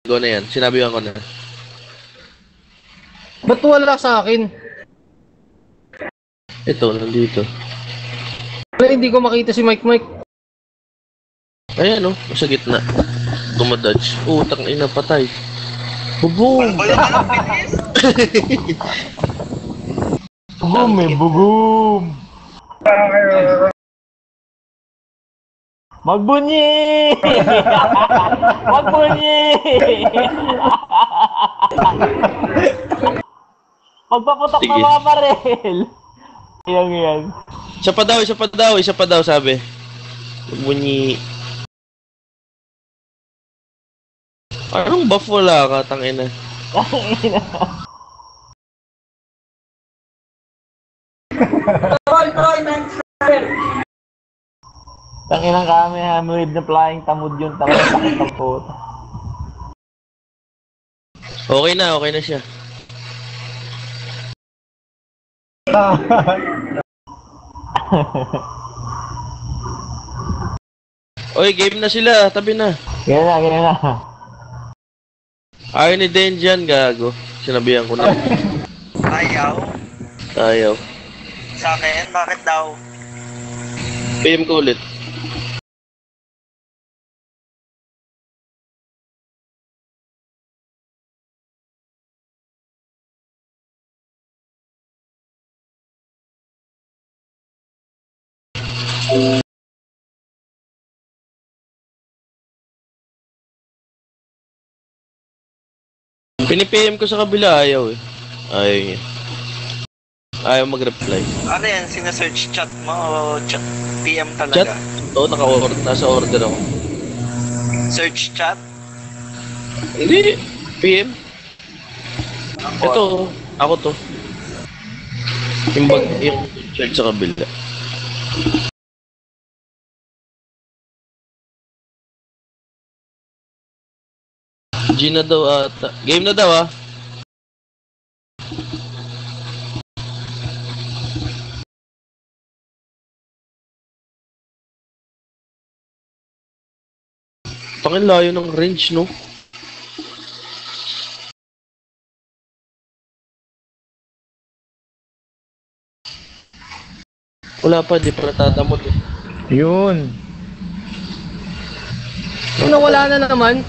Go na yan. Sinabihan ko na. Ba't wala sa akin? Ito, nandito. Wala, hindi ko makita si Mike. Ayan, sa gitna. Dumadodge. Utang ina, patay. Bubong! Bugum eh, bugum! Magbunyi! Magbunyi! Magpaputok Sige. na mga baril! Yan. Isa pa daw, sabi. Bunyi. Anong buff wala ka, tangina? Tanginang kami, hammerhead na flying tamod yun. Talagang sakit ng puto. Okay na siya. Oy, game na sila, tabi na. Ganyan na. Ayaw ni Den dyan, gago. Sinabihan ko na. Ayaw. Sa akin, bakit daw? PM ko ulit. Pini-PM ko sa kabila, ayaw eh. Ayaw niya. Ayaw mag-reply. Ano yan? Sina-search chat mo o chat? PM talaga? Chat? Oo, nasa order ako. Search chat? Hindi. PM. Ito, ako to. Yung chat sa kabila. G na daw ata. Game na daw ah. Pangin layo ng range, no? Wala pa, di pa natatamot eh. Yun. Nawala na naman.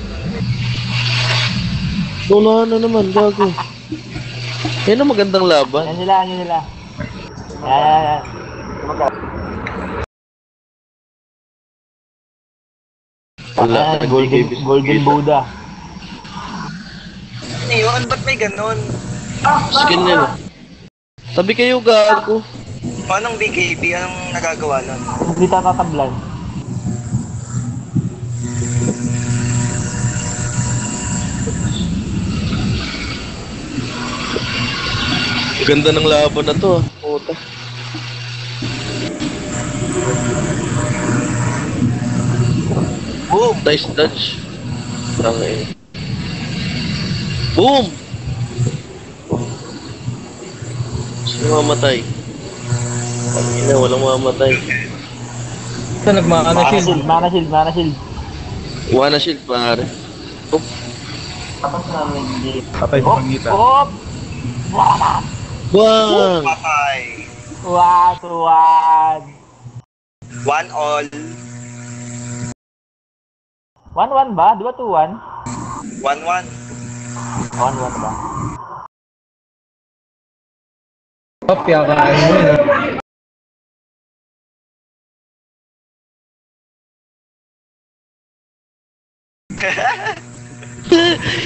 Wala na naman, gago. Yan ang magandang laban. Yan nila. Yan. Wala. Golden Buddha. Ano yun? Ba't may ganun? Skin nila. Tabi kayo, gago. Paanong BKB? Anong nagagawa nun? Hindi tatatablan. Ganda ng laban na to ah. Puta. Boom! Nice dodge. Tangin. Boom! Sino mamatay? Tangina, walang mamatay. Ito, nagmana shield. Mana shield. Wanna shield, pare. Oop. Patay sa pangitan. Bang! Patay. Tuwan. 1 all. 1-1 ba? Di ba 2-1? 1-1. 1-1 ba? Top, yakain mo yun.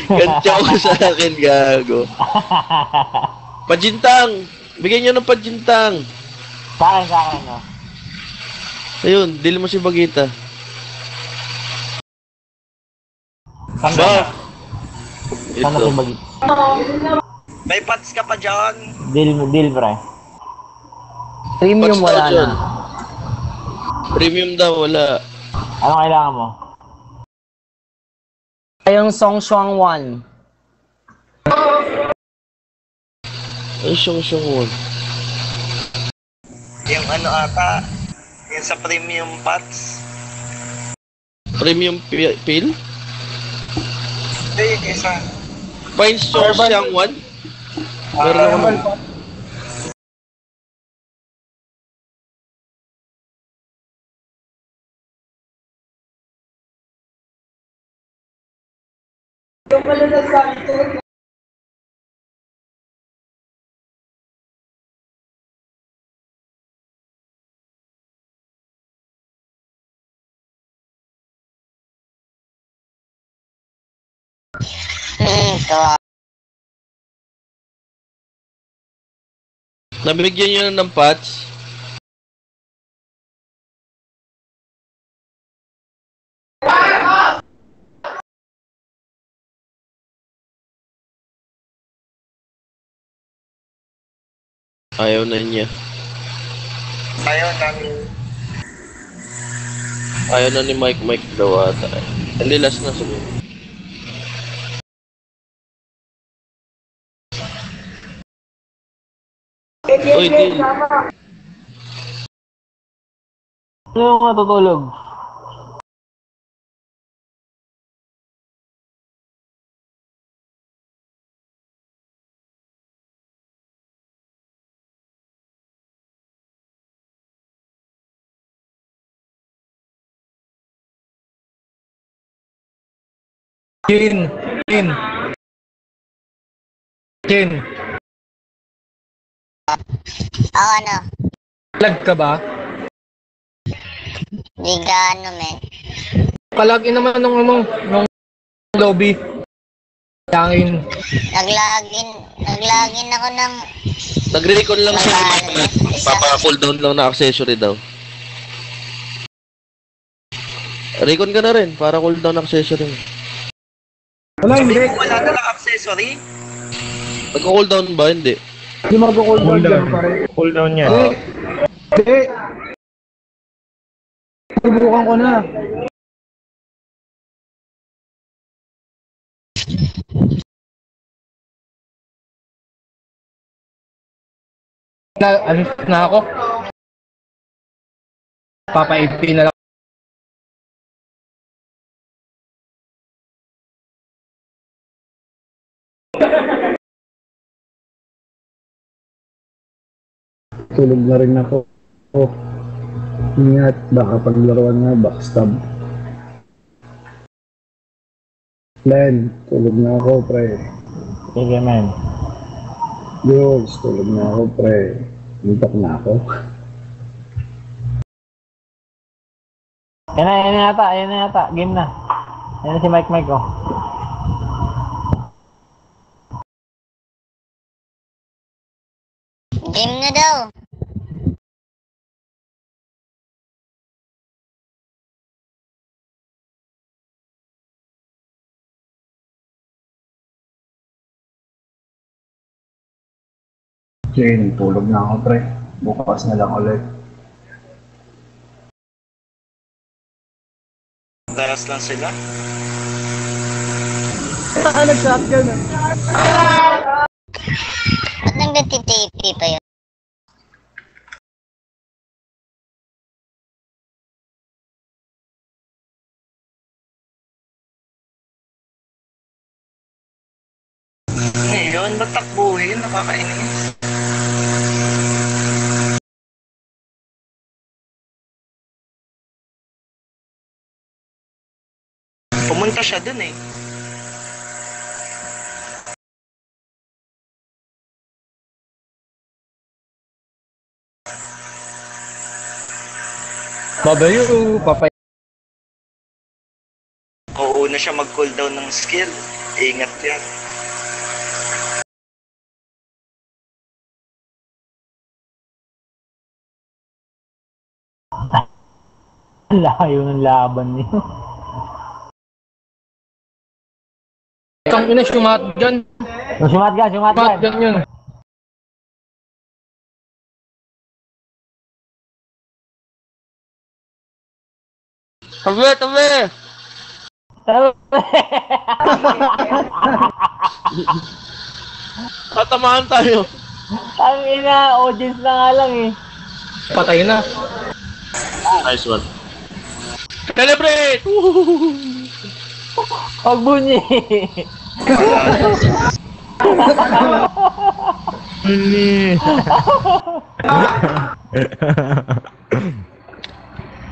Gantya ko sa akin, gago. Pajintang! Bigyan nyo ng pajintang. Sa akin, no? Ayun, deal mo si Bagita. Saan Ba? Sana Ito. si Bagit? May pats ka pa dyan. Deal, pre. Premium Pats wala daw dyan. na. Premium daw, wala. Anong kailangan mo? Yung Song Shuang 1. Ay, siyong one. Yung ano ata, yung sa premium pats. Premium pill? Hindi, isa. Vines Chong Xiang Wan. Meron ako nun. Kawawa. Nabigyan nyo na ng patch. Ayaw na niya. Ayaw namin. Ayaw na ni Mike daw ata. Hindi, last na siguro. Uy, Dil. Ano yung matutulog? Jin. Jin. Jin. Ako ano, Lag ka ba? di gaano men. Palagin naman nung lobby. Yangin. Naglagin ako ng Nag-recon lang siya. Isa. Papa-cooldown lang na accessory daw. Recon ka na rin, para cooldown na accessory. Wala, hindi. Wala na lang accessory. Nagko-cooldown ba? Hindi. Hindi mag-cooldown dyan pare. Cooldown niya. Hindi. Subukan ko na. Alis na ako. Papa-AP na lang. Tulog na rin ako. Oh. Ingat, baka paglaruan nga, backstab. Len, tulog na ako, pre. Sige, man. Jules, tulog na ako, pre. Lintok na ako. Yan na yata. Game na. Yan na si Mike oh. Game na daw. Jane, tulog na ako, pre. Bukas na lang ulit. Daras lang sila. Nag-shotgun. Ba't nagtitipi pa yun? Ngayon, ba't takbuhin? Nakakainis. Pumunta siya dun eh. Babayo, papay. Oo na siya mag-cooldown ng skill. Ingat yan. Layo ng laban niyo. Kang ina, shotgun. Sumatgan. Shotgun yun. Tabi! Tatamaan tayo. Ang ina, audience na nga lang eh. Patay na. Nice one. Celebrate! Woo! Huwag bunyi!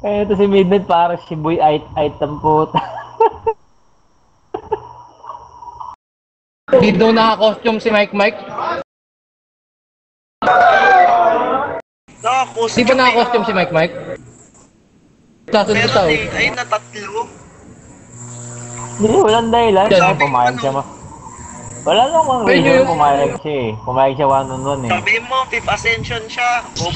Eh, ito si Midnight para si Boy item po. Di daw naka-costume si Mike Mike. Di ba naka-costume si Mike Mike? Sasunod Meron tao. eh. Ayun na, tatlo. Hindi, walang dahilan. Yan. Sabi, pumayag siya ma. Wala lang kung Medyo reason yung- pumayag siya eh. Pumayag siya one-on-one eh. Sabi mo, fifth ascension siya. Bobo